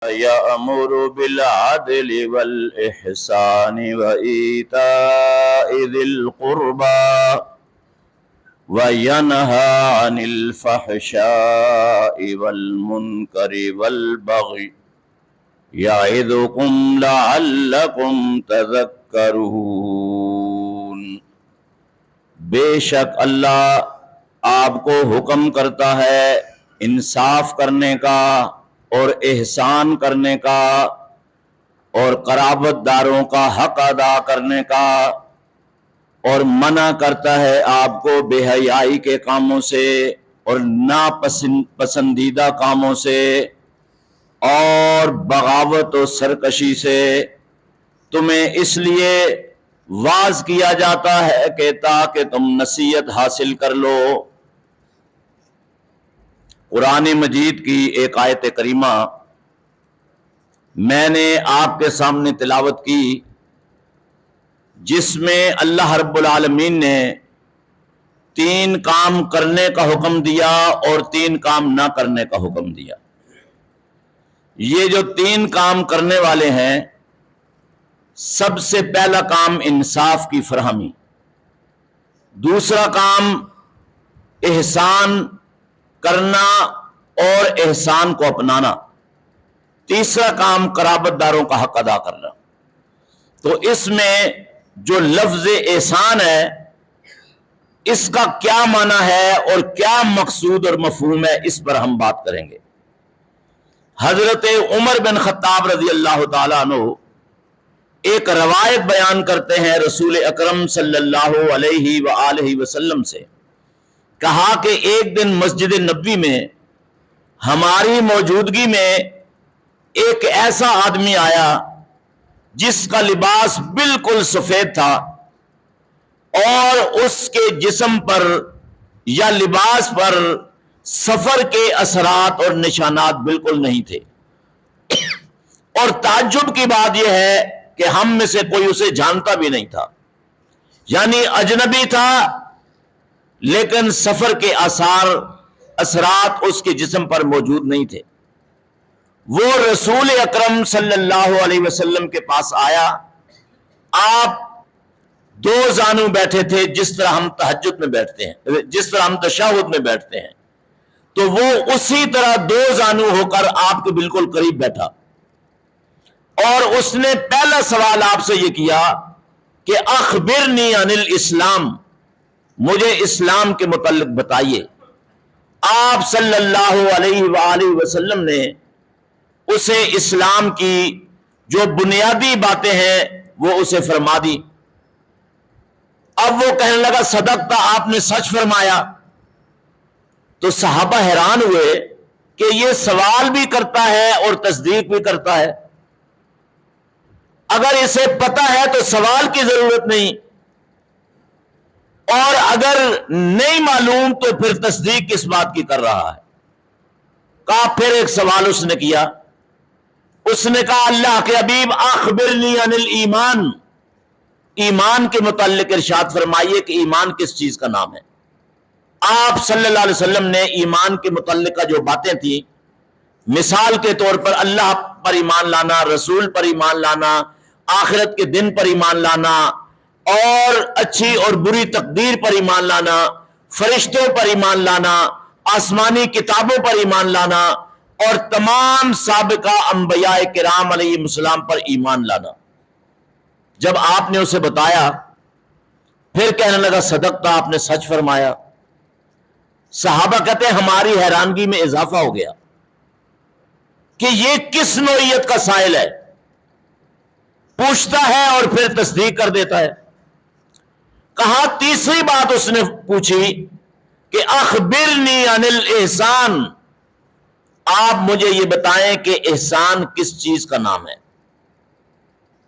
يأمر بالعدل والإحسان وإيتاء ذي القربى وينهى عن الفحشاء والمنكر والبغي يعظكم لعلكم تذكرون۔ بے شک اللہ آپ کو حکم کرتا ہے انصاف کرنے کا اور احسان کرنے کا اور قرابت داروں کا حق ادا کرنے کا، اور منع کرتا ہے آپ کو بے حیائی کے کاموں سے اور ناپسندیدہ کاموں سے اور بغاوت و سرکشی سے۔ تمہیں اس لیے واعظ کیا جاتا ہے کہ تاکہ تم نصیحت حاصل کر لو۔ قرآن مجید کی ایک آیت کریمہ میں نے آپ کے سامنے تلاوت کی، جس میں اللہ رب العالمین نے 3 کام کرنے کا حکم دیا اور 3 کام نہ کرنے کا حکم دیا۔ یہ جو 3 کام کرنے والے ہیں، سب سے پہلا کام انصاف کی فراہمی، دوسرا کام احسان کرنا اور احسان کو اپنانا، تیسرا کام قرابت داروں کا حق ادا کرنا۔ تو اس میں جو لفظ احسان ہے، اس کا کیا معنی ہے اور کیا مقصود اور مفہوم ہے، اس پر ہم بات کریں گے۔ حضرت عمر بن خطاب رضی اللہ تعالیٰ عنہ ایک روایت بیان کرتے ہیں رسول اکرم صلی اللہ علیہ وآلہ وسلم سے، کہا کہ ایک دن مسجد نبوی میں ہماری موجودگی میں ایک ایسا آدمی آیا جس کا لباس بالکل سفید تھا اور اس کے جسم پر یا لباس پر سفر کے اثرات اور نشانات بالکل نہیں تھے، اور تعجب کی بات یہ ہے کہ ہم میں سے کوئی اسے جانتا بھی نہیں تھا، یعنی اجنبی تھا لیکن سفر کے اثرات اس کے جسم پر موجود نہیں تھے۔ وہ رسول اکرم صلی اللہ علیہ وسلم کے پاس آیا، آپ 2 زانو بیٹھے تھے، جس طرح ہم تہجد میں بیٹھتے ہیں، جس طرح ہم تشہد میں بیٹھتے ہیں، تو وہ اسی طرح 2 زانو ہو کر آپ کے بالکل قریب بیٹھا، اور اس نے پہلا سوال آپ سے یہ کیا کہ اخبرنی عن الاسلام، مجھے اسلام کے متعلق بتائیے۔ آپ صلی اللہ علیہ وآلہ وسلم نے اسے اسلام کی جو بنیادی باتیں ہیں وہ اسے فرما دی۔ اب وہ کہنے لگا صدقتا، آپ نے سچ فرمایا۔ تو صحابہ حیران ہوئے کہ یہ سوال بھی کرتا ہے اور تصدیق بھی کرتا ہے، اگر اسے پتہ ہے تو سوال کی ضرورت نہیں، اور اگر نہیں معلوم تو پھر تصدیق کس بات کی کر رہا ہے۔ کہا پھر ایک سوال اس نے کیا، اس نے کہا اللہ کے حبیب اخبرنی عن الایمان، ایمان کے متعلق ارشاد فرمائیے کہ ایمان کس چیز کا نام ہے۔ آپ صلی اللہ علیہ وسلم نے ایمان کے متعلق جو باتیں تھیں، مثال کے طور پر اللہ پر ایمان لانا، رسول پر ایمان لانا، آخرت کے دن پر ایمان لانا، اور اچھی اور بری تقدیر پر ایمان لانا، فرشتوں پر ایمان لانا، آسمانی کتابوں پر ایمان لانا، اور تمام سابقہ انبیاء کرام علیہ السلام پر ایمان لانا۔ جب آپ نے اسے بتایا، پھر کہنے لگا صدقتا، آپ نے سچ فرمایا۔ صحابہ کہتے ہیں ہماری حیرانگی میں اضافہ ہو گیا کہ یہ کس نوعیت کا سائل ہے، پوچھتا ہے اور پھر تصدیق کر دیتا ہے۔ کہا تیسری بات اس نے پوچھی کہ اخبرنی عن الاحسان، آپ مجھے یہ بتائیں کہ احسان کس چیز کا نام ہے۔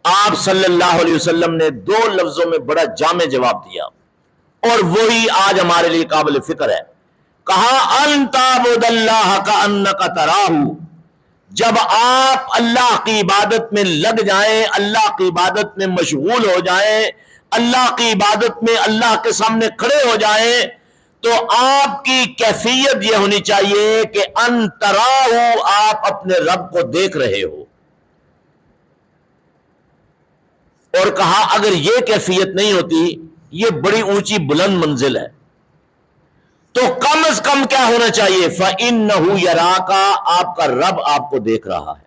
آپ صلی اللہ علیہ وسلم نے 2 لفظوں میں بڑا جامع جواب دیا، اور وہی آج ہمارے لیے قابل فکر ہے۔ کہا ان تعبد اللہ کانک تراہ، جب آپ اللہ کی عبادت میں لگ جائیں، اللہ کی عبادت میں مشغول ہو جائیں، اللہ کی عبادت میں اللہ کے سامنے کھڑے ہو جائیں، تو آپ کی کیفیت یہ ہونی چاہیے کہ ان تراہو، آپ اپنے رب کو دیکھ رہے ہو. اور کہا اگر یہ کیفیت نہیں ہوتی، یہ بڑی اونچی بلند منزل ہے، تو کم از کم کیا ہونا چاہیے؟ فَإِنَّهُ يَرَاكَ، آپ کا رب آپ کو دیکھ رہا ہے.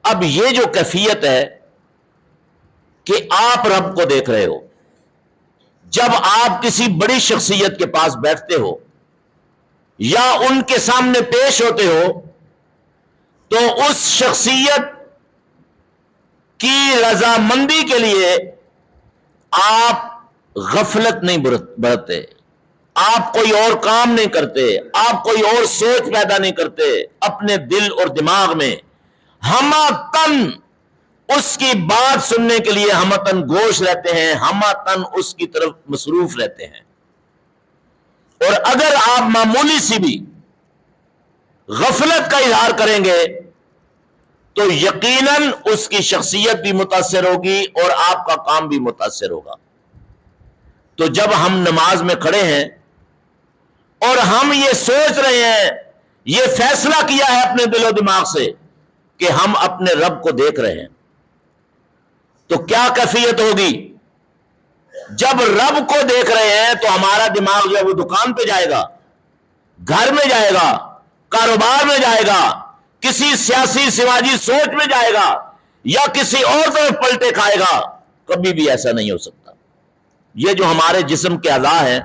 اب یہ جو کیفیت ہے کہ آپ رب کو دیکھ رہے ہو، جب آپ کسی بڑی شخصیت کے پاس بیٹھتے ہو یا ان کے سامنے پیش ہوتے ہو، تو اس شخصیت کی رضامندی کے لیے آپ غفلت نہیں برتتے، آپ کوئی اور کام نہیں کرتے، آپ کوئی اور سوچ پیدا نہیں کرتے اپنے دل اور دماغ میں. ہمتن اس کی بات سننے کے لیے ہمتن گوش رہتے ہیں، ہمتن اس کی طرف مصروف رہتے ہیں. اور اگر آپ معمولی سی بھی غفلت کا اظہار کریں گے تو یقیناً اس کی شخصیت بھی متاثر ہوگی اور آپ کا کام بھی متاثر ہوگا. تو جب ہم نماز میں کھڑے ہیں اور ہم یہ سوچ رہے ہیں، یہ فیصلہ کیا ہے اپنے دل و دماغ سے کہ ہم اپنے رب کو دیکھ رہے ہیں، تو کیا کیفیت ہوگی؟ جب رب کو دیکھ رہے ہیں تو ہمارا دماغ جو ہے وہ دکان پہ جائے گا، گھر میں جائے گا، کاروبار میں جائے گا، کسی سیاسی سماجی سوچ میں جائے گا، یا کسی اور طرف پلٹے کھائے گا. کبھی بھی ایسا نہیں ہو سکتا. یہ جو ہمارے جسم کے اعضاء ہیں،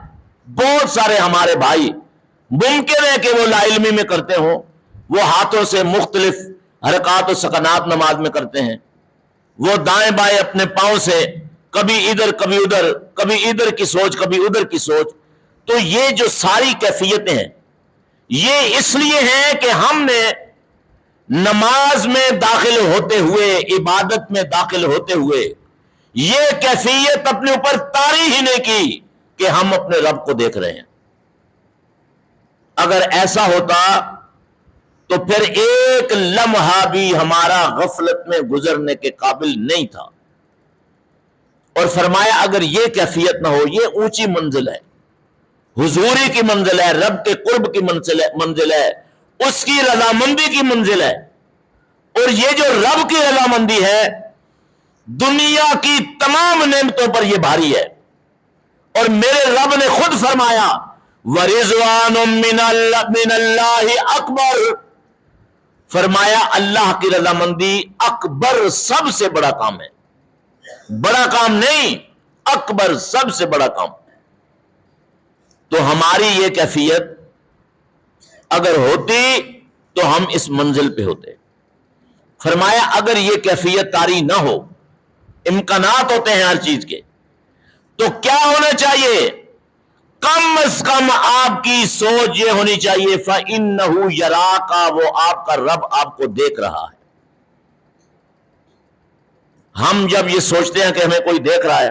بہت سارے ہمارے بھائی ممکن ہے کہ وہ لا علمی میں کرتے ہوں، وہ ہاتھوں سے مختلف حرکات و سکنات نماز میں کرتے ہیں، وہ دائیں بائیں اپنے پاؤں سے کبھی ادھر کبھی ادھر، کبھی ادھر کی سوچ کبھی ادھر کی سوچ. تو یہ جو ساری کیفیتیں ہیں یہ اس لیے ہیں کہ ہم نے نماز میں داخل ہوتے ہوئے، عبادت میں داخل ہوتے ہوئے یہ کیفیت اپنے اوپر طاری ہی نہیں کی کہ ہم اپنے رب کو دیکھ رہے ہیں. اگر ایسا ہوتا تو پھر ایک لمحہ بھی ہمارا غفلت میں گزرنے کے قابل نہیں تھا. اور فرمایا اگر یہ کیفیت نہ ہو، یہ اونچی منزل ہے، حضوری کی منزل ہے، رب کے قرب کی منزل ہے، اس کی رضامندی کی منزل ہے. اور یہ جو رب کی رضامندی ہے دنیا کی تمام نعمتوں پر یہ بھاری ہے. اور میرے رب نے خود فرمایا وَرِضْوَانٌ مِّنَ اللَّهِ اکبر، فرمایا اللہ کی رضامندی اکبر، سب سے بڑا کام ہے. بڑا کام نہیں، اکبر، سب سے بڑا کام. تو ہماری یہ کیفیت اگر ہوتی تو ہم اس منزل پہ ہوتے. فرمایا اگر یہ کیفیت طاری نہ ہو، امکانات ہوتے ہیں ہر چیز کے، تو کیا ہونا چاہیے؟ کم از کم آپ کی سوچ یہ ہونی چاہیے فَإِنَّهُ يَرَاكَ، وہ آپ کا رب آپ کو دیکھ رہا ہے. ہم جب یہ سوچتے ہیں کہ ہمیں کوئی دیکھ رہا ہے،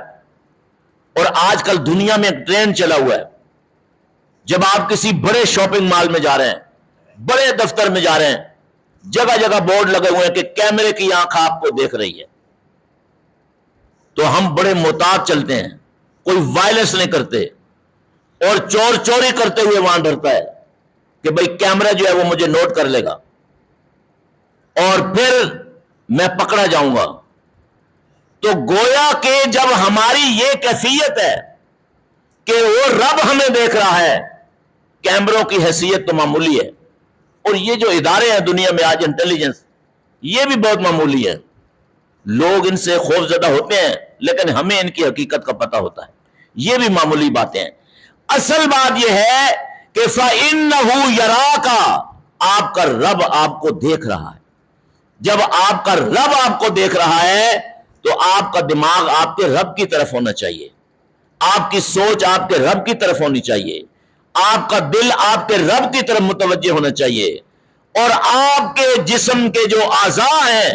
اور آج کل دنیا میں ایک ٹرینڈ چلا ہوا ہے، جب آپ کسی بڑے شاپنگ مال میں جا رہے ہیں، بڑے دفتر میں جا رہے ہیں، جگہ جگہ بورڈ لگے ہوئے ہیں کہ کیمرے کی آنکھ آپ کو دیکھ رہی ہے، تو ہم بڑے محتاط چلتے ہیں، کوئی وائلنس نہیں کرتے، اور چور چوری کرتے ہوئے وہاں ڈرتا ہے کہ بھئی کیمرہ جو ہے وہ مجھے نوٹ کر لے گا اور پھر میں پکڑا جاؤں گا. تو گویا کہ جب ہماری یہ کیفیت ہے کہ وہ رب ہمیں دیکھ رہا ہے، کیمروں کی حیثیت تو معمولی ہے. اور یہ جو ادارے ہیں دنیا میں آج، انٹیلیجنس، یہ بھی بہت معمولی ہے. لوگ ان سے خوف زدہ ہوتے ہیں لیکن ہمیں ان کی حقیقت کا پتہ ہوتا ہے. یہ بھی معمولی باتیں ہیں. اصل بات یہ ہے کہ فَإِنَّهُ يَرَاكَ، آپ کا رب آپ کو دیکھ رہا ہے. جب آپ کا رب آپ کو دیکھ رہا ہے تو آپ کا دماغ آپ کے رب کی طرف ہونا چاہیے، آپ کی سوچ آپ کے رب کی طرف ہونی چاہیے، آپ کا دل آپ کے رب کی طرف متوجہ ہونا چاہیے، اور آپ کے جسم کے جو اعضاء ہیں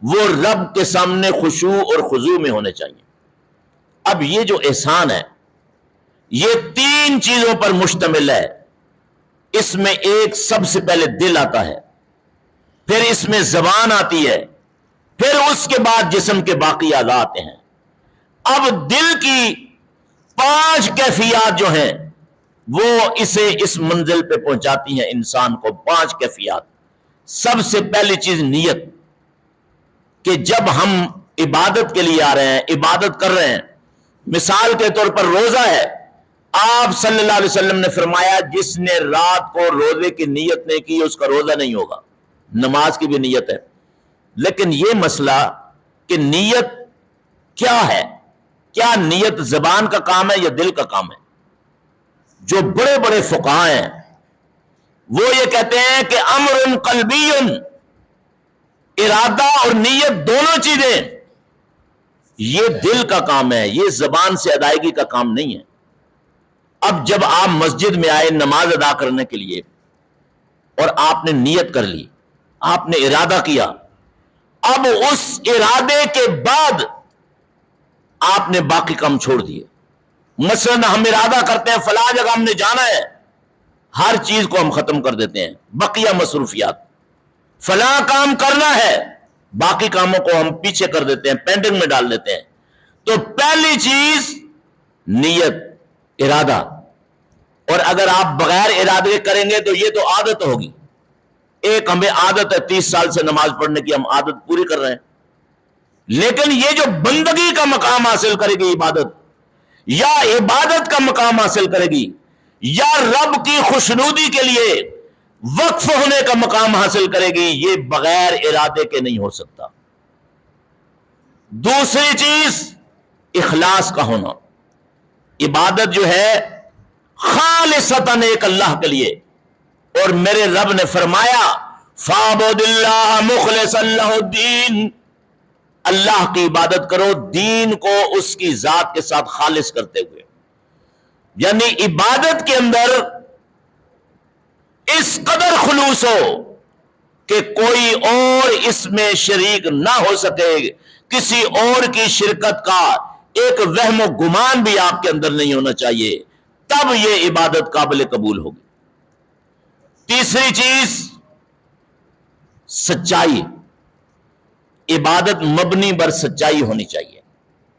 وہ رب کے سامنے خشوع اور خضوع میں ہونے چاہیے. اب یہ جو احسان ہے یہ 3 چیزوں پر مشتمل ہے. اس میں ایک سب سے پہلے دل آتا ہے، پھر اس میں زبان آتی ہے، پھر اس کے بعد جسم کے باقی اعضاء آتے ہیں. اب دل کی 5 کیفیات جو ہیں وہ اسے اس منزل پہ پہنچاتی ہیں انسان کو. 5 کیفیات. سب سے پہلی چیز نیت، کہ جب ہم عبادت کے لیے آ رہے ہیں، عبادت کر رہے ہیں. مثال کے طور پر روزہ ہے، آپ صلی اللہ علیہ وسلم نے فرمایا جس نے رات کو روزے کی نیت نہیں کی اس کا روزہ نہیں ہوگا. نماز کی بھی نیت ہے، لیکن یہ مسئلہ کہ نیت کیا ہے، کیا نیت زبان کا کام ہے یا دل کا کام ہے؟ جو بڑے بڑے فقہاء ہیں وہ یہ کہتے ہیں کہ امر قلبی، ارادہ اور نیت دونوں چیزیں یہ دل کا کام ہے، یہ زبان سے ادائیگی کا کام نہیں ہے. اب جب آپ مسجد میں آئے نماز ادا کرنے کے لیے اور آپ نے نیت کر لی، آپ نے ارادہ کیا، اب اس ارادے کے بعد آپ نے باقی کام چھوڑ دیے. مثلا ہم ارادہ کرتے ہیں فلاں جگہ ہم نے جانا ہے، ہر چیز کو ہم ختم کر دیتے ہیں، بقیہ مصروفیات. فلاں کام کرنا ہے، باقی کاموں کو ہم پیچھے کر دیتے ہیں، پینڈنگ میں ڈال دیتے ہیں. تو پہلی چیز نیت، ارادہ. اور اگر آپ بغیر ارادے کریں گے تو یہ تو عادت ہوگی. ایک ہمیں عادت ہے 30 سال سے نماز پڑھنے کی، ہم عادت پوری کر رہے ہیں. لیکن یہ جو بندگی کا مقام حاصل کرے گی عبادت، یا عبادت کا مقام حاصل کرے گی، یا رب کی خوشنودی کے لیے وقف ہونے کا مقام حاصل کرے گی، یہ بغیر ارادے کے نہیں ہو سکتا. دوسری چیز اخلاص کا ہونا. عبادت جو ہے خالصتاً ایک اللہ کے لیے، اور میرے رب نے فرمایا فَاعْبُدِ اللَّهَ مُخْلِصًا لَهُ الدِّينَ، اللہ کی عبادت کرو دین کو اس کی ذات کے ساتھ خالص کرتے ہوئے. یعنی عبادت کے اندر اس قدر خلوص ہو کہ کوئی اور اس میں شریک نہ ہو سکے، کسی اور کی شرکت کا ایک وہم و گمان بھی آپ کے اندر نہیں ہونا چاہیے، تب یہ عبادت قابل قبول ہوگی. تیسری چیز سچائی. عبادت مبنی بر سچائی ہونی چاہیے.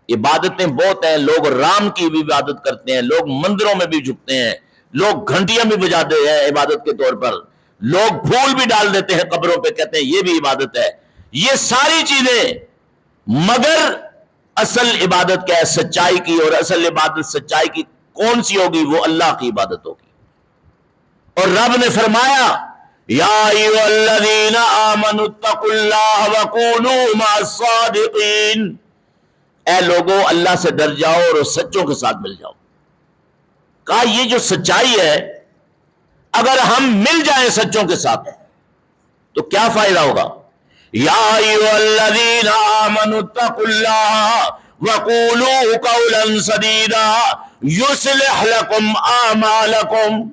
عبادتیں بہت ہیں، لوگ رام کی بھی عبادت کرتے ہیں، لوگ مندروں میں بھی جھکتے ہیں، لوگ گھنٹیاں بھی بجاتے ہیں عبادت کے طور پر، لوگ پھول بھی ڈال دیتے ہیں قبروں پہ، کہتے ہیں یہ بھی عبادت ہے. یہ ساری چیزیں، مگر اصل عبادت کیا ہے؟ سچائی کی. اور اصل عبادت سچائی کی کون سی ہوگی؟ وہ اللہ کی عبادت ہوگی. اور رب نے فرمایا یا ایھا الذین آمنوا اتقوا اللہ وکونوا مع الصادقین، اے لوگوں اللہ سے ڈر جاؤ اور سچوں کے ساتھ مل جاؤ. کہا یہ جو سچائی ہے، اگر ہم مل جائیں سچوں کے ساتھ تو کیا فائدہ ہوگا؟ یا ایھا الذین آمنوا اتقوا اللہ وقولوا قولا سدیدا یصلح لکم اعمالکم.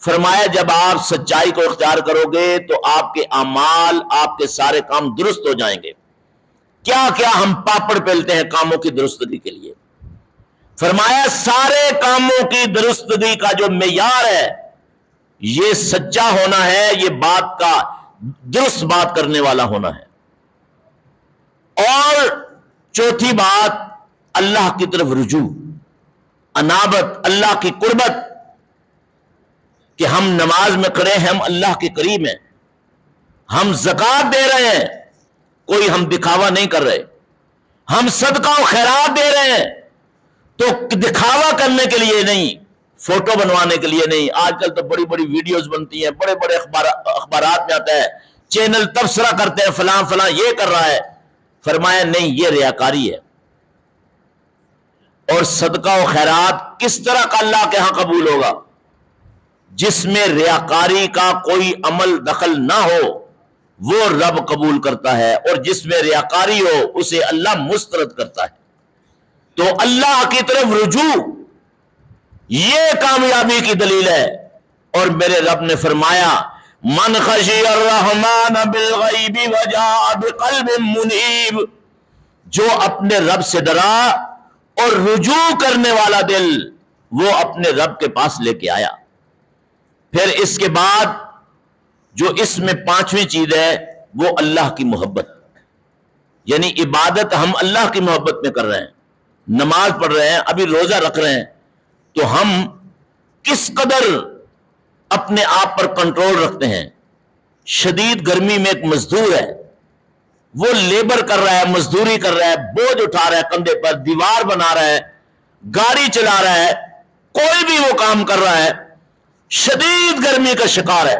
فرمایا جب آپ سچائی کو اختیار کرو گے تو آپ کے اعمال، آپ کے سارے کام درست ہو جائیں گے. کیا کیا ہم پاپڑ پھیلتے ہیں کاموں کی درستگی کے لیے. فرمایا سارے کاموں کی درستگی کا جو معیار ہے یہ سچا ہونا ہے، یہ بات کا درست بات کرنے والا ہونا ہے. اور چوتھی بات اللہ کی طرف رجوع، انابت، اللہ کی قربت، کہ ہم نماز میں کھڑے ہیں، ہم اللہ کے قریب ہیں، ہم زکوٰۃ دے رہے ہیں، کوئی ہم دکھاوا نہیں کر رہے، ہم صدقہ و خیرات دے رہے ہیں تو دکھاوا کرنے کے لیے نہیں، فوٹو بنوانے کے لیے نہیں. آج کل تو بڑی بڑی ویڈیوز بنتی ہیں، بڑے بڑے اخبارات میں آتا ہے، چینل تبصرہ کرتے ہیں فلاں فلاں یہ کر رہا ہے. فرمایا نہیں، یہ ریاکاری ہے. اور صدقہ و خیرات کس طرح کا اللہ کے ہاں قبول ہوگا؟ جس میں ریاکاری کا کوئی عمل دخل نہ ہو وہ رب قبول کرتا ہے، اور جس میں ریاکاری ہو اسے اللہ مسترد کرتا ہے. تو اللہ کی طرف رجوع یہ کامیابی کی دلیل ہے. اور میرے رب نے فرمایا من خشی الرحمن بالغیب وجاء بقلب منیب، جو اپنے رب سے ڈرا اور رجوع کرنے والا دل وہ اپنے رب کے پاس لے کے آیا. پھر اس کے بعد جو اس میں پانچویں چیز ہے وہ اللہ کی محبت. یعنی عبادت ہم اللہ کی محبت میں کر رہے ہیں. نماز پڑھ رہے ہیں، ابھی روزہ رکھ رہے ہیں، تو ہم کس قدر اپنے آپ پر کنٹرول رکھتے ہیں. شدید گرمی میں ایک مزدور ہے، وہ لیبر کر رہا ہے، مزدوری کر رہا ہے، بوجھ اٹھا رہا ہے کندھے پر، دیوار بنا رہا ہے، گاڑی چلا رہا ہے، کوئی بھی وہ کام کر رہا ہے، شدید گرمی کا شکار ہے.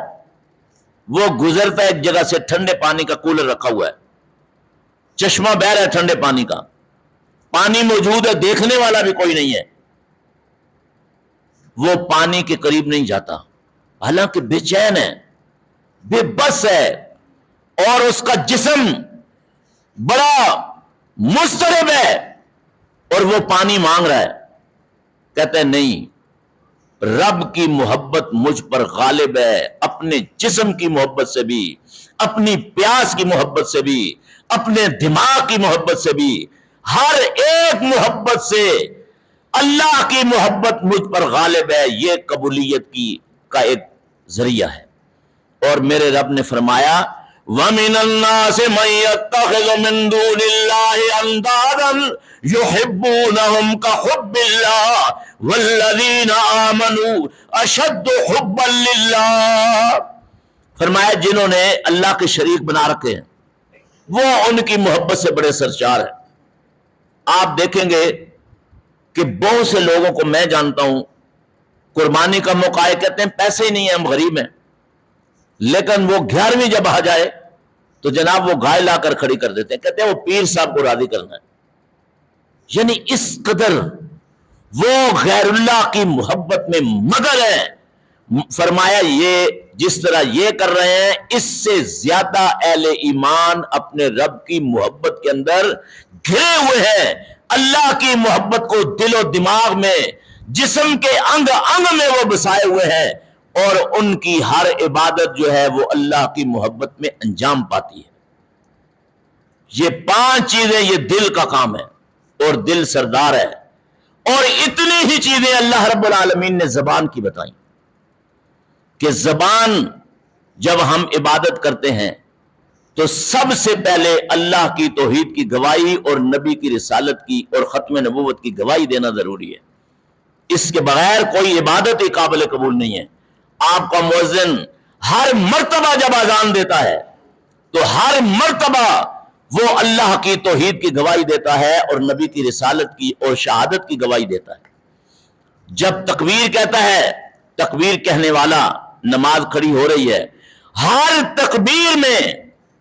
وہ گزرتا ہے ایک جگہ سے، ٹھنڈے پانی کا کولر رکھا ہوا ہے، چشمہ بہہ رہا ہے ٹھنڈے پانی کا، پانی موجود ہے، دیکھنے والا بھی کوئی نہیں ہے. وہ پانی کے قریب نہیں جاتا، حالانکہ بے چین ہے، بے بس ہے، اور اس کا جسم بڑا مضطرب ہے، اور وہ پانی مانگ رہا ہے. کہتے ہیں نہیں، رب کی محبت مجھ پر غالب ہے، اپنے جسم کی محبت سے بھی، اپنی پیاس کی محبت سے بھی، اپنے دماغ کی محبت سے بھی، ہر ایک محبت سے اللہ کی محبت مجھ پر غالب ہے. یہ قبولیت کا ایک ذریعہ ہے. اور میرے رب نے فرمایا وَمِنَ النَّاسِ مَن يَتَّخِذُ مِن دُونِ اللَّهِ أَندَادًا يُحِبُّونَهُمْ كَحُبِّ اللَّهِ وَالَّذِينَ آمَنُوا أَشَدُّ حُبًّا لِلَّهِ. فرمایا جنہوں نے اللہ کے شریک بنا رکھے ہیں وہ ان کی محبت سے بڑے سرشار ہیں. آپ دیکھیں گے کہ بہت سے لوگوں کو میں جانتا ہوں، قربانی کا موقع ہے، کہتے ہیں پیسے ہی نہیں ہیں، ہم غریب ہیں، لیکن وہ 11ویں جب آ جائے تو جناب وہ گائے لا کر کھڑی کر دیتے ہیں، کہتے ہیں وہ پیر صاحب کو راضی کرنا ہے. یعنی اس قدر وہ غیر اللہ کی محبت میں مگر ہیں. فرمایا یہ جس طرح یہ کر رہے ہیں، اس سے زیادہ اہل ایمان اپنے رب کی محبت کے اندر گھرے ہوئے ہیں، اللہ کی محبت کو دل و دماغ میں، جسم کے انگ انگ میں وہ بسائے ہوئے ہیں، اور ان کی ہر عبادت جو ہے وہ اللہ کی محبت میں انجام پاتی ہے. یہ 5 چیزیں یہ دل کا کام ہے، اور دل سردار ہے. اور اتنی ہی چیزیں اللہ رب العالمین نے زبان کی بتائیں کہ زبان جب ہم عبادت کرتے ہیں تو سب سے پہلے اللہ کی توحید کی گواہی اور نبی کی رسالت کی اور ختم نبوت کی گواہی دینا ضروری ہے. اس کے بغیر کوئی عبادت ہی قابل قبول نہیں ہے. آپ کا مؤذن ہر مرتبہ جب اذان دیتا ہے تو ہر مرتبہ وہ اللہ کی توحید کی گواہی دیتا ہے اور نبی کی رسالت کی اور شہادت کی گواہی دیتا ہے. جب تکبیر کہتا ہے، تکبیر کہنے والا نماز کھڑی ہو رہی ہے، ہر تکبیر میں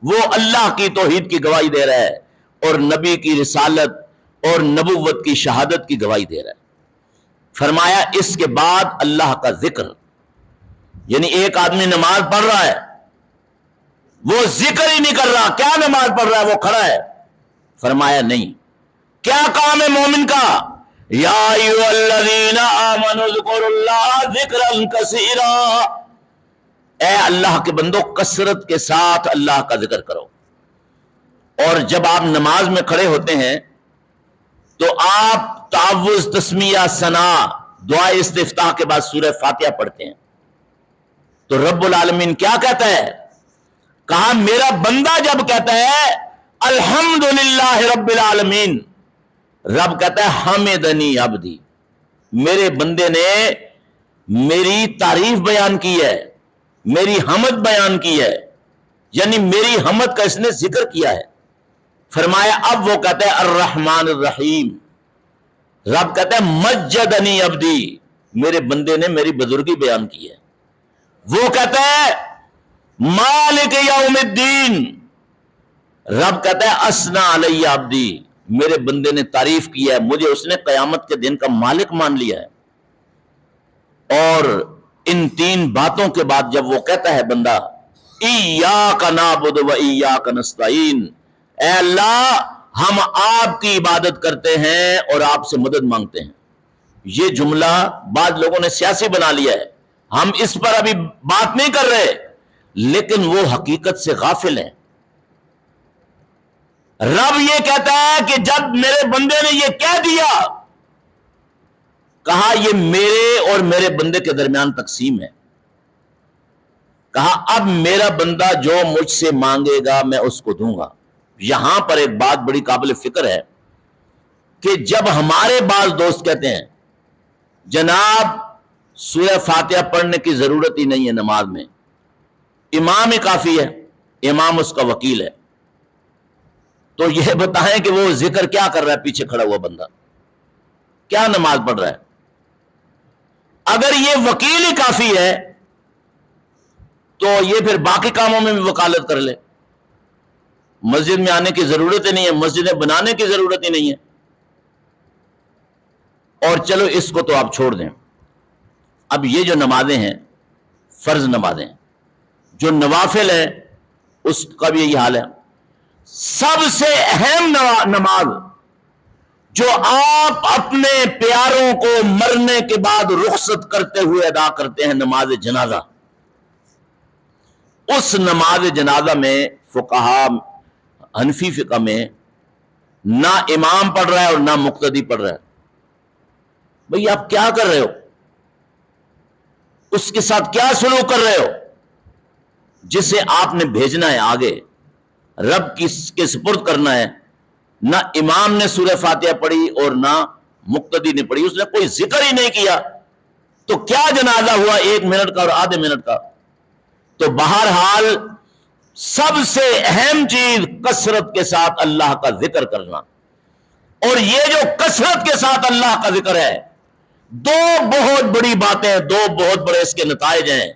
وہ اللہ کی توحید کی گواہی دے رہا ہے اور نبی کی رسالت اور نبوت کی شہادت کی گواہی دے رہا ہے. فرمایا اس کے بعد اللہ کا ذکر، یعنی ایک آدمی نماز پڑھ رہا ہے، وہ ذکر ہی نہیں کر رہا، کیا نماز پڑھ رہا ہے، وہ کھڑا ہے. فرمایا نہیں، کیا کام ہے مومن کا؟ یا ایھا الذین آمنوا اذکروا اللہ ذکرا کثیرا، اے اللہ کے بندو کثرت کے ساتھ اللہ کا ذکر کرو. اور جب آپ نماز میں کھڑے ہوتے ہیں تو آپ تعوذ، تسمیہ، ثنا، دعا استفتاح کے بعد سورہ فاتحہ پڑھتے ہیں. تو رب العالمین کیا کہتا ہے؟ کہا میرا بندہ جب کہتا ہے الحمدللہ رب العالمین، رب کہتا ہے حمدنی عبدی، میرے بندے نے میری تعریف بیان کی ہے، میری حمد بیان کی ہے، یعنی میری حمد کا اس نے ذکر کیا ہے. فرمایا اب وہ کہتا ہے الرحمن الرحیم، رب کہتا ہے مجدنی عبدی، میرے بندے نے میری بزرگی بیان کی ہے. وہ کہتا ہے مالک یوم الدین، رب کہتا ہے اسنا علی عبدی، میرے بندے نے تعریف کی ہے، مجھے اس نے قیامت کے دن کا مالک مان لیا ہے. اور ان 3 باتوں کے بعد جب وہ کہتا ہے بندہ ایاک نعبد و ایاک نستعین، اے اللہ ہم آپ کی عبادت کرتے ہیں اور آپ سے مدد مانگتے ہیں. یہ جملہ بعض لوگوں نے سیاسی بنا لیا ہے، ہم اس پر ابھی بات نہیں کر رہے، لیکن وہ حقیقت سے غافل ہیں. رب یہ کہتا ہے کہ جب میرے بندے نے یہ کہہ دیا، کہا یہ میرے اور میرے بندے کے درمیان تقسیم ہے. کہا اب میرا بندہ جو مجھ سے مانگے گا میں اس کو دوں گا. یہاں پر ایک بات بڑی قابل فکر ہے کہ جب ہمارے بعض دوست کہتے ہیں جناب سورہ فاتحہ پڑھنے کی ضرورت ہی نہیں ہے نماز میں، امام ہی کافی ہے، امام اس کا وکیل ہے، تو یہ بتائیں کہ وہ ذکر کیا کر رہا ہے پیچھے کھڑا ہوا بندہ، کیا نماز پڑھ رہا ہے؟ اگر یہ وکیل ہی کافی ہے تو یہ پھر باقی کاموں میں بھی وکالت کر لے، مسجد میں آنے کی ضرورت ہی نہیں ہے، مسجدیں بنانے کی ضرورت ہی نہیں ہے۔ اور چلو اس کو تو آپ چھوڑ دیں، اب یہ جو نمازیں ہیں فرض نمازیں، جو نوافل ہیں اس کا بھی یہی حال ہے۔ سب سے اہم نماز جو آپ اپنے پیاروں کو مرنے کے بعد رخصت کرتے ہوئے ادا کرتے ہیں، نماز جنازہ۔ اس نماز جنازہ میں فقہا حنفی فقہ میں نہ امام پڑھ رہا ہے اور نہ مقتدی پڑھ رہا ہے۔ بھئی آپ کیا کر رہے ہو؟ اس کے ساتھ کیا سلوک کر رہے ہو جسے آپ نے بھیجنا ہے آگے، رب کے سپرد کرنا ہے؟ نہ امام نے سورہ فاتحہ پڑھی اور نہ مقتدی نے پڑھی، اس نے کوئی ذکر ہی نہیں کیا، تو کیا جنازہ ہوا 1 منٹ کا اور آدھے منٹ کا؟ تو بہرحال سب سے اہم چیز کثرت کے ساتھ اللہ کا ذکر کرنا، اور یہ جو کثرت کے ساتھ اللہ کا ذکر ہے، دو بہت بڑی باتیں، دو بہت بڑے اس کے نتائج ہیں۔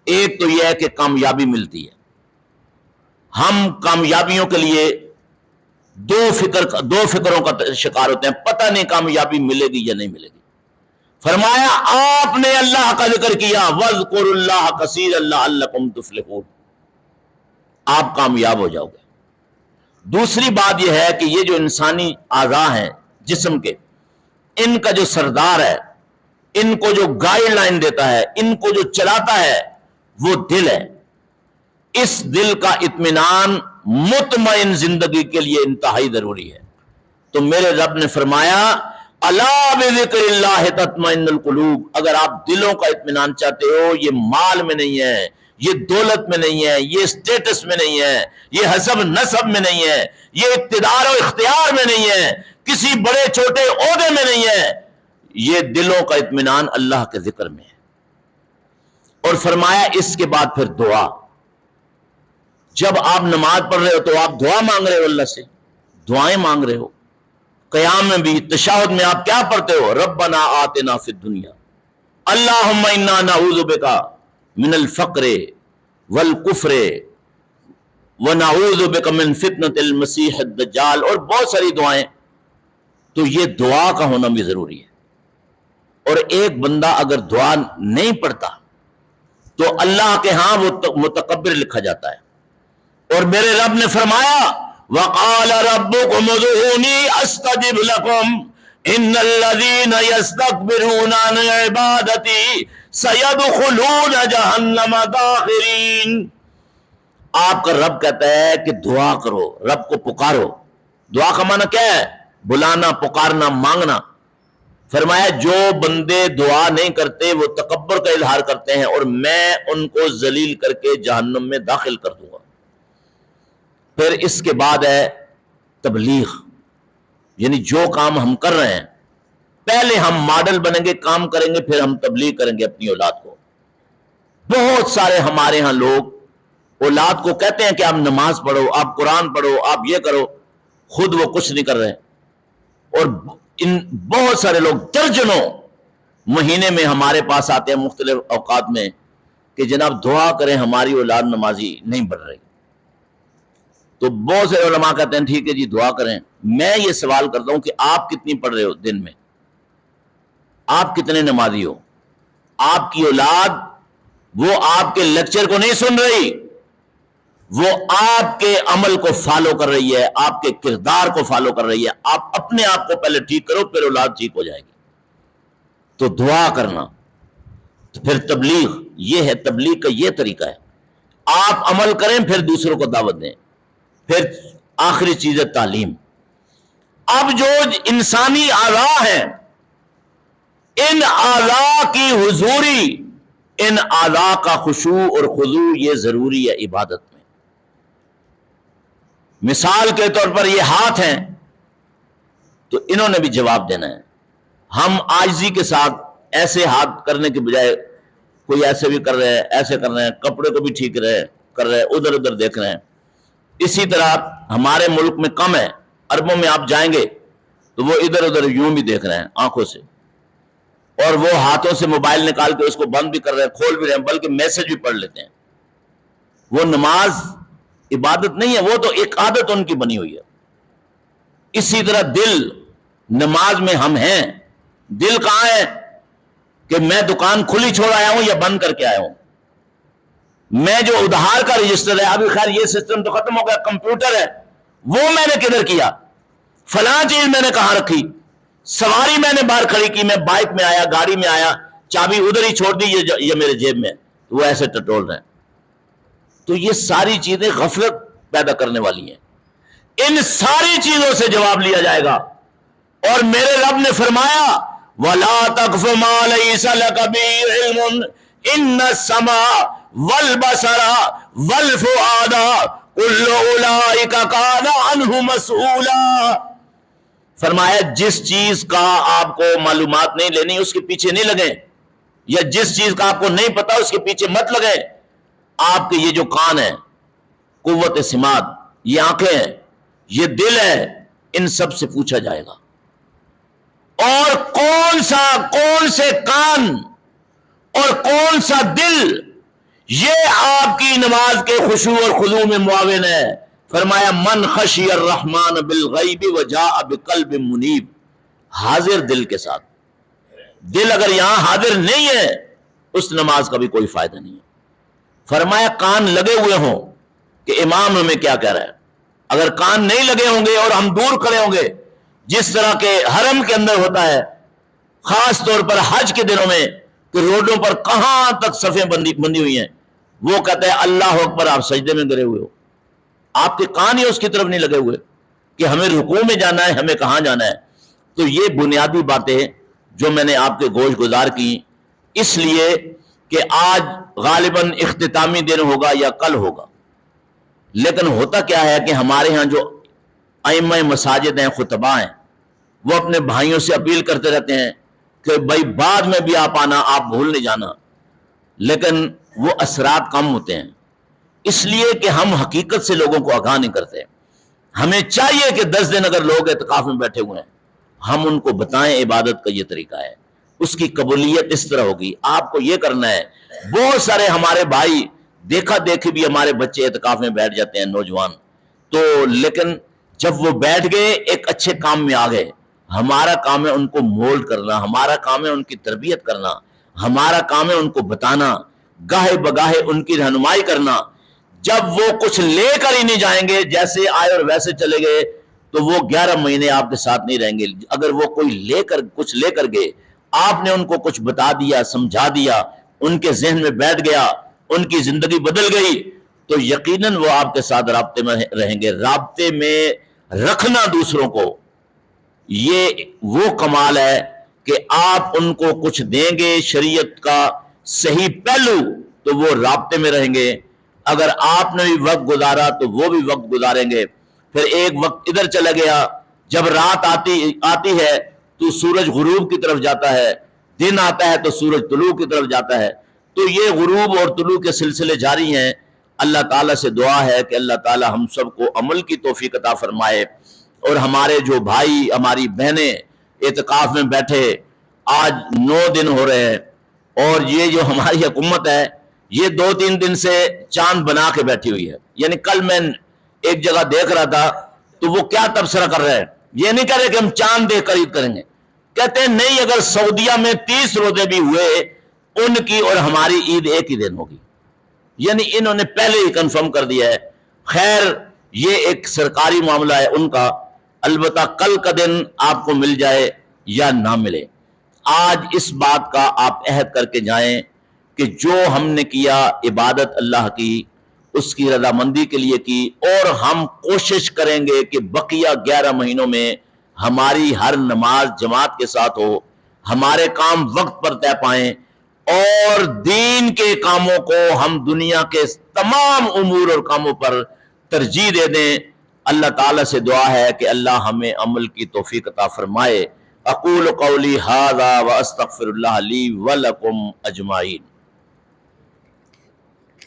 ایک تو یہ ہے کہ کامیابی ملتی ہے، ہم کامیابیوں کے لیے دو فکروں کا شکار ہوتے ہیں، پتہ نہیں کامیابی ملے گی یا نہیں ملے گی۔ فرمایا آپ نے اللہ کا ذکر کیا، وَاذْكُرُوا اللَّهَ كَثِيرًا لَعَلَّكُمْ تُفْلِحُونَ، آپ کامیاب ہو جاؤ گے۔ دوسری بات یہ ہے کہ یہ جو انسانی اعضاء ہیں جسم کے، ان کا جو سردار ہے، ان کو جو گائیڈ لائن دیتا ہے، ان کو جو چلاتا ہے، وہ دل ہے۔ اس دل کا اطمینان مطمئن زندگی کے لیے انتہائی ضروری ہے۔ تو میرے رب نے فرمایا الا بذکر اللہ تطمئن القلوب، اگر آپ دلوں کا اطمینان چاہتے ہو، یہ مال میں نہیں ہے، یہ دولت میں نہیں ہے، یہ اسٹیٹس میں نہیں ہے، یہ حسب نسب میں نہیں ہے، یہ اقتدار و اختیار میں نہیں ہے، کسی بڑے چھوٹے عہدے میں نہیں ہے، یہ دلوں کا اطمینان اللہ کے ذکر میں ہے۔ اور فرمایا اس کے بعد پھر دعا، جب آپ نماز پڑھ رہے ہو تو آپ دعا مانگ رہے ہو، اللہ سے دعائیں مانگ رہے ہو۔ قیام میں بھی، تشہد میں آپ کیا پڑھتے ہو؟ ربنا آتنا فی الدنیا، اللہم انا نعوذ بک من الفقر والکفر ونعوذ بک من فتنۃ المسیح الدجال، اور بہت ساری دعائیں۔ تو یہ دعا کا ہونا بھی ضروری ہے۔ اور ایک بندہ اگر دعا نہیں پڑھتا تو اللہ کے ہاں وہ متکبر لکھا جاتا ہے۔ اور میرے رب نے فرمایا وَقَالَ رَبُّكُمُ ادْعُونِي أَسْتَجِبْ لَكُمْ إِنَّ الَّذِينَ يَسْتَكْبِرُونَ عَنْ عِبَادَتِي سَيَدْخُلُونَ جَهَنَّمَ دَاخِرِينَ۔ آپ کا رب کہتا ہے کہ دعا کرو، رب کو پکارو۔ دعا کا معنی کیا ہے؟ بلانا، پکارنا، مانگنا۔ فرمایا جو بندے دعا نہیں کرتے وہ تکبر کا اظہار کرتے ہیں، اور میں ان کو ذلیل کر کے جہنم میں داخل کر دوں گا۔ پھر اس کے بعد ہے تبلیغ، یعنی جو کام ہم کر رہے ہیں، پہلے ہم ماڈل بنیں گے، کام کریں گے، پھر ہم تبلیغ کریں گے اپنی اولاد کو۔ بہت سارے ہمارے ہاں لوگ اولاد کو کہتے ہیں کہ آپ نماز پڑھو، آپ قرآن پڑھو، آپ یہ کرو، خود وہ کچھ نہیں کر رہے۔ اور ان بہت سارے لوگ درجنوں مہینے میں ہمارے پاس آتے ہیں مختلف اوقات میں کہ جناب دعا کریں ہماری اولاد نمازی نہیں پڑھ رہی۔ تو بہت سے علماء کہتے ہیں ٹھیک ہے جی دعا کریں۔ میں یہ سوال کرتا ہوں کہ آپ کتنی پڑھ رہے ہو دن میں؟ آپ کتنے نمازی ہو؟ آپ کی اولاد وہ آپ کے لیکچر کو نہیں سن رہی، وہ آپ کے عمل کو فالو کر رہی ہے، آپ کے کردار کو فالو کر رہی ہے۔ آپ اپنے آپ کو پہلے ٹھیک کرو، پھر اولاد ٹھیک ہو جائے گی۔ تو دعا کرنا، پھر تبلیغ، یہ ہے تبلیغ کا یہ طریقہ ہے۔ آپ عمل کریں پھر دوسروں کو دعوت دیں، پھر آخری چیز ہے تعلیم۔ اب جو انسانی اعضاء ہیں، ان اعضاء کی حضوری، ان اعضاء کا خشوع اور خضوع یہ ضروری ہے عبادت میں۔ مثال کے طور پر یہ ہاتھ ہیں، تو انہوں نے بھی جواب دینا ہے. ہم عاجزی کے ساتھ ایسے ہاتھ کرنے کے بجائے کوئی ایسے بھی کر رہے ہیں، ایسے کر رہے ہیں، کپڑے کو بھی ٹھیک کر رہے ہیں، ادھر ادھر دیکھ رہے ہیں. اسی طرح ہمارے ملک میں کم ہے، عربوں میں آپ جائیں گے تو وہ ادھر ادھر یوں بھی دیکھ رہے ہیں آنکھوں سے، اور وہ ہاتھوں سے موبائل نکال کے اس کو بند بھی کر رہے ہیں، کھول بھی رہے ہیں، بلکہ میسج بھی پڑھ لیتے ہیں. وہ نماز عبادت نہیں ہے، وہ تو ایک عادت ان کی بنی ہوئی ہے. اسی طرح دل، نماز میں ہم ہیں، دل کہاں ہے کہ میں دکان کھلی چھوڑ آیا ہوں یا بند کر کے آیا ہوں. میں جو ادھار کا رجسٹر ہے، ابھی خیر یہ سسٹم تو ختم ہو گیا، کمپیوٹر ہے، وہ میں نے کدھر کیا، فلاں چیز میں نے کہاں رکھی، سواری میں نے باہر کھڑی کی، میں بائک میں آیا، گاڑی میں آیا، چابی ادھر ہی چھوڑ دی، یہ میرے جیب میں، وہ ایسے ٹٹول رہے ہیں. تو یہ ساری چیزیں غفلت پیدا کرنے والی ہیں. ان ساری چیزوں سے جواب لیا جائے گا. اور میرے رب نے فرمایا وَلَا تَقْفُ مَا لَيْسَ لَكَ بِهِ عِلْمٌ إِنَّ السَّمْعَ وَالْبَصَرَ وَالْفُؤَادَ كُلُّ أُولَئِكَ كَانَ عَنْهُ مَسْئُولًا. فرمایا جس چیز کا آپ کو معلومات نہیں لینی اس کے پیچھے نہیں لگیں، یا جس چیز کا آپ کو نہیں پتا اس کے پیچھے مت لگیں. آپ کے یہ جو کان ہے، قوت سماعت، یہ آنکھیں ہیں، یہ دل ہے، ان سب سے پوچھا جائے گا. اور کون سے کان اور کون سا دل یہ آپ کی نماز کے خشوع اور خضوع میں معاون ہے. فرمایا من خشی الرحمن بالغیب وجاء بقلب منیب، حاضر دل کے ساتھ. دل اگر یہاں حاضر نہیں ہے اس نماز کا بھی کوئی فائدہ نہیں ہے. فرمایا کان لگے ہوئے ہوں کہ امام ہمیں کیا کہہ رہا ہے. اگر کان نہیں لگے ہوں گے اور ہم دور کھڑے ہوں گے، جس طرح کے حرم کے اندر ہوتا ہے خاص طور پر حج کے دنوں میں کہ روڈوں پر کہاں تک صفیں بندی ہوئی ہیں، وہ کہتا ہے اللہ اکبر، آپ سجدے میں گرے ہوئے ہو، آپ کے کان ہی اس کی طرف نہیں لگے ہوئے کہ ہمیں رکوع میں جانا ہے، ہمیں کہاں جانا ہے. تو یہ بنیادی باتیں جو میں نے آپ کے گوش گزار کی، اس لیے کہ آج غالباً اختتامی دن ہوگا یا کل ہوگا. لیکن ہوتا کیا ہے کہ ہمارے ہاں جو ائمہ مساجد ہیں، خطباء ہیں، وہ اپنے بھائیوں سے اپیل کرتے رہتے ہیں کہ بھائی بعد میں بھی آپ آنا، آپ بھول نہیں جانا. لیکن وہ اثرات کم ہوتے ہیں، اس لیے کہ ہم حقیقت سے لوگوں کو آگاہ نہیں کرتے. ہمیں چاہیے کہ 10 دن اگر لوگ اعتکاف میں بیٹھے ہوئے ہیں، ہم ان کو بتائیں عبادت کا یہ طریقہ ہے، اس کی قبولیت اس طرح ہوگی، آپ کو یہ کرنا ہے. بہت سارے ہمارے بھائی دیکھا دیکھی بھی ہمارے بچے اعتکاف میں بیٹھ جاتے ہیں، نوجوان تو، لیکن جب وہ بیٹھ گئے ایک اچھے کام میں آ گئے. ہمارا کام ہے ان کو مولڈ کرنا، ہمارا کام ہے ان کی تربیت کرنا، ہمارا کام ہے ان کو بتانا، گاہے بگاہے ان کی رہنمائی کرنا. جب وہ کچھ لے کر ہی نہیں جائیں گے، جیسے آئے اور ویسے چلے گئے، تو وہ 11 مہینے آپ کے ساتھ نہیں رہیں گے. اگر وہ کوئی کچھ لے کر گئے، آپ نے ان کو کچھ بتا دیا، سمجھا دیا، ان کے ذہن میں بیٹھ گیا، ان کی زندگی بدل گئی، تو یقیناً وہ آپ کے ساتھ رابطے میں رہیں گے. رابطے میں رکھنا دوسروں کو، یہ وہ کمال ہے کہ آپ ان کو کچھ دیں گے شریعت کا صحیح پہلو تو وہ رابطے میں رہیں گے. اگر آپ نے بھی وقت گزارا تو وہ بھی وقت گزاریں گے. پھر ایک وقت ادھر چلا گیا، جب رات آتی ہے تو سورج غروب کی طرف جاتا ہے، دن آتا ہے تو سورج طلوع کی طرف جاتا ہے. تو یہ غروب اور طلوع کے سلسلے جاری ہیں. اللہ تعالیٰ سے دعا ہے کہ اللہ تعالیٰ ہم سب کو عمل کی توفیق عطا فرمائے. اور ہمارے جو بھائی، ہماری بہنیں اعتکاف میں بیٹھے، آج 9 دن ہو رہے ہیں، اور یہ جو ہماری حکومت ہے یہ 2-3 دن سے چاند بنا کے بیٹھی ہوئی ہے. یعنی کل میں ایک جگہ دیکھ رہا تھا تو وہ کیا تبصرہ کر رہے ہیں، یہ نہیں کہہ رہے کہ ہم چاند دیکھ کر عید کریں گے، کہتے ہیں نہیں، اگر سعودیہ میں 30 روزے بھی ہوئے ان کی اور ہماری عید ایک ہی دن ہوگی. یعنی انہوں نے پہلے ہی کنفرم کر دیا ہے. خیر یہ ایک سرکاری معاملہ ہے ان کا، البتہ کل کا دن آپ کو مل جائے یا نہ ملے، آج اس بات کا آپ عہد کر کے جائیں کہ جو ہم نے کیا عبادت اللہ کی، اس کی رضامندی کے لیے کی، اور ہم کوشش کریں گے کہ بقیہ 11 مہینوں میں ہماری ہر نماز جماعت کے ساتھ ہو، ہمارے کام وقت پر طے پائیں، اور دین کے کاموں کو ہم دنیا کے تمام امور اور کاموں پر ترجیح دے دیں، اللہ تعالیٰ سے دعا ہے کہ اللہ ہمیں عمل کی توفیق عطا فرمائے۔ اقول قولی ھذا واستغفر اللہ لی ولکم اجمعین۔